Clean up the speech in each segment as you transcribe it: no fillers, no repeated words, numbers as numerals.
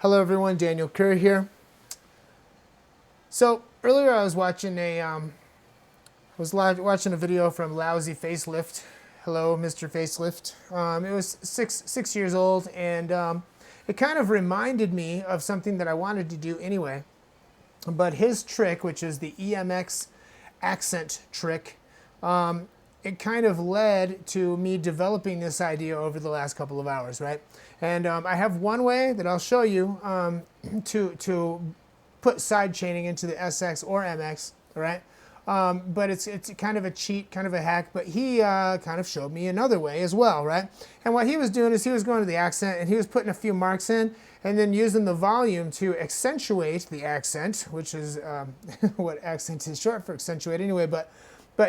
Hello everyone, Daniel Kerr here. So earlier I was watching watching a video from Lousy Facelift. Hello, Mr. Facelift. It was six years old, and it kind of reminded me of something that I wanted to do anyway. But his trick, which is the EMX accent trick, it kind of led to me developing this idea over the last couple of hours, right? And I have one way that I'll show you to put sidechaining into the SX or MX, all right? But it's kind of a cheat, kind of a hack, but he kind of showed me another way as well, right? And what he was doing is he was going to the accent and he was putting a few marks in and then using the volume to accentuate the accent, which is what accent is short for, accentuate anyway, but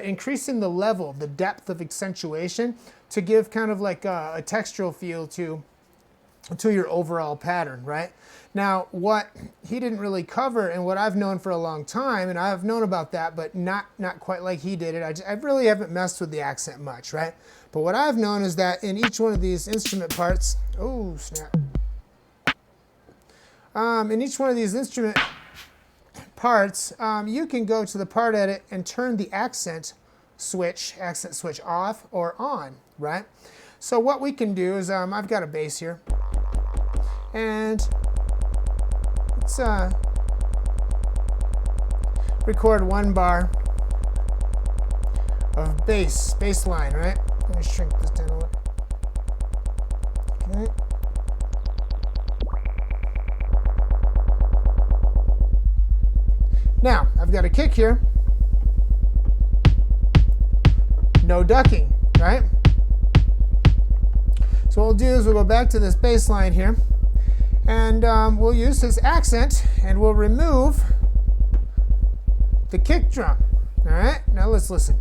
increasing the level, the depth of accentuation to give kind of like a textural feel to your overall pattern, right? Now, what he didn't really cover and what I've known for a long time, and I've known about that, but not quite like he did it. I really haven't messed with the accent much, right? But what I've known is that in each one of these instrument parts, oh snap. In each one of these instrument parts, you can go to the part edit and turn the accent switch off or on, right? So what we can do is, I've got a bass here, and let's record 1 bar of bass line, right? Let me shrink this down a little. Okay. Now, I've got a kick here. No ducking, right? So what we'll do is we'll go back to this bass line here, and we'll use his accent, and we'll remove the kick drum. All right, now let's listen.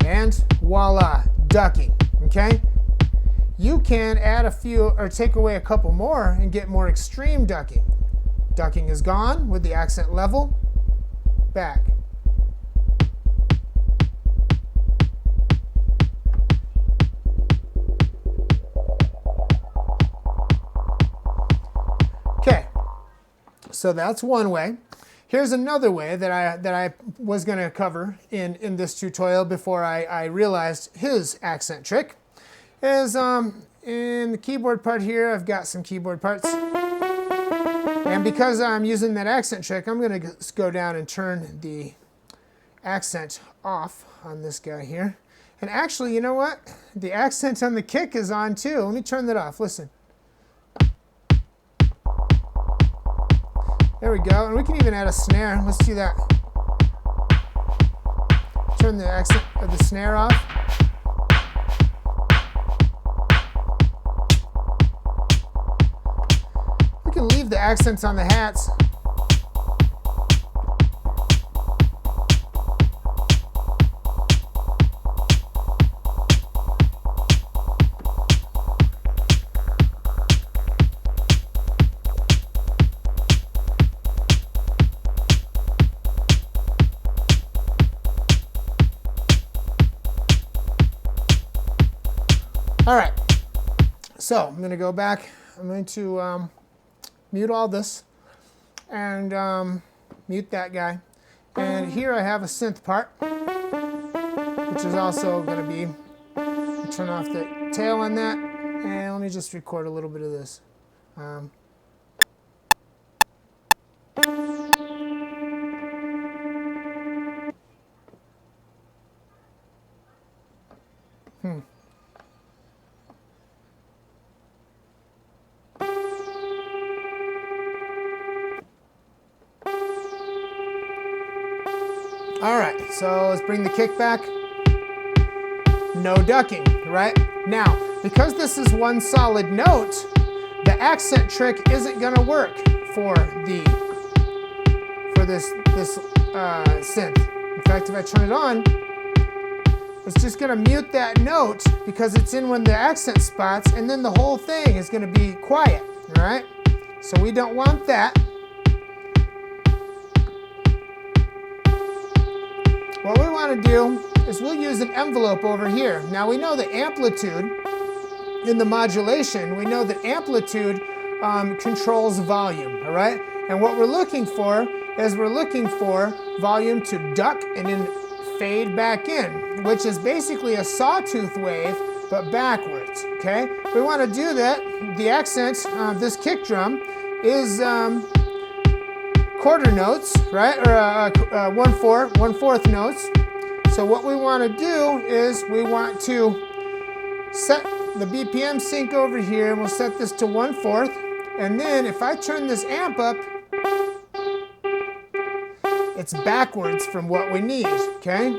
And voila, ducking, okay? You can add a few, or take away a couple more and get more extreme ducking. Ducking is gone with the accent level, back. Okay, so that's one way. Here's another way that I was going to cover in this tutorial before I realized his accent trick is in the keyboard part here. I've got some keyboard parts. And because I'm using that accent trick, I'm going to go down and turn the accent off on this guy here. And actually, you know what? The accent on the kick is on too. Let me turn that off. Listen. There we go. And we can even add a snare. Let's do that. Turn the accent of the snare off. We can leave the accents on the hats. All right, so I'm going to go back. I'm going to mute all this and mute that guy. And here I have a synth part, which is also going to be, turn off the tail on that. And let me just record a little bit of this. All right, so let's bring the kick back. No ducking, right? Now, because this is one solid note, the accent trick isn't gonna work for this synth. In fact, if I turn it on, it's just gonna mute that note because it's in one of the accent spots, and then the whole thing is gonna be quiet, all right? So we don't want that. What we want to do is we'll use an envelope over here. Now we know the amplitude in the modulation, we know that amplitude controls volume, all right? And what we're looking for is we're looking for volume to duck and then fade back in, which is basically a sawtooth wave, but backwards, okay? We want to do that. The accents of this kick drum is quarter notes, right? Or one-fourth notes. So what we want to do is we want to set the BPM sync over here, and we'll set this to 1/4. And then if I turn this amp up, it's backwards from what we need, okay?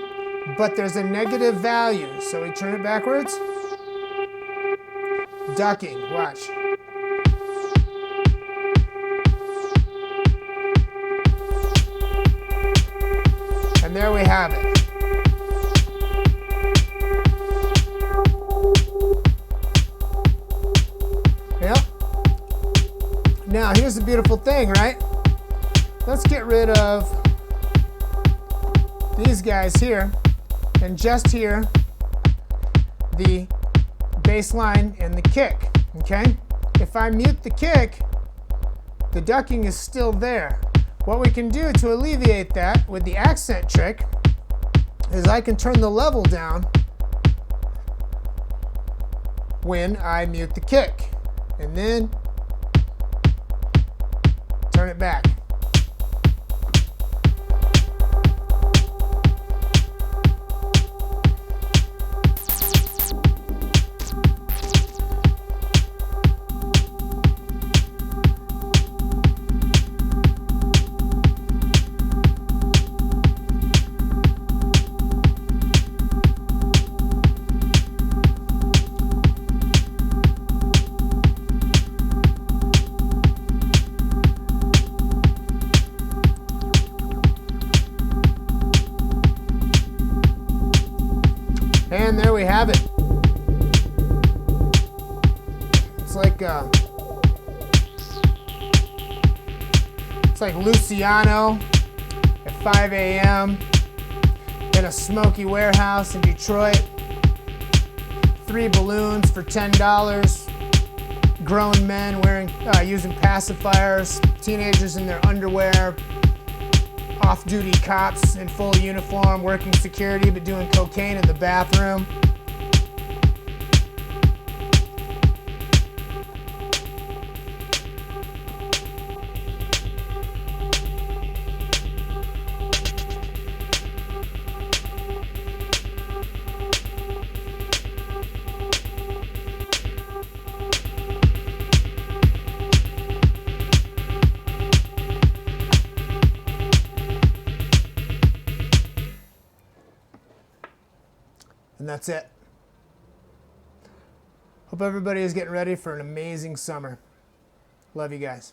But there's a negative value, so we turn it backwards. Ducking, watch. And there we have it. Yep. Now here's the beautiful thing, right? Let's get rid of these guys here and just hear the bass line and the kick, okay? If I mute the kick, the ducking is still there. What we can do to alleviate that with the accent trick is I can turn the level down when I mute the kick, and then turn it back. And there we have it. It's like Luciano at 5 a.m. in a smoky warehouse in Detroit. 3 balloons for $10. Grown men using pacifiers. Teenagers in their underwear. Off-duty cops in full uniform working security but doing cocaine in the bathroom. And that's it. Hope everybody is getting ready for an amazing summer. Love you guys.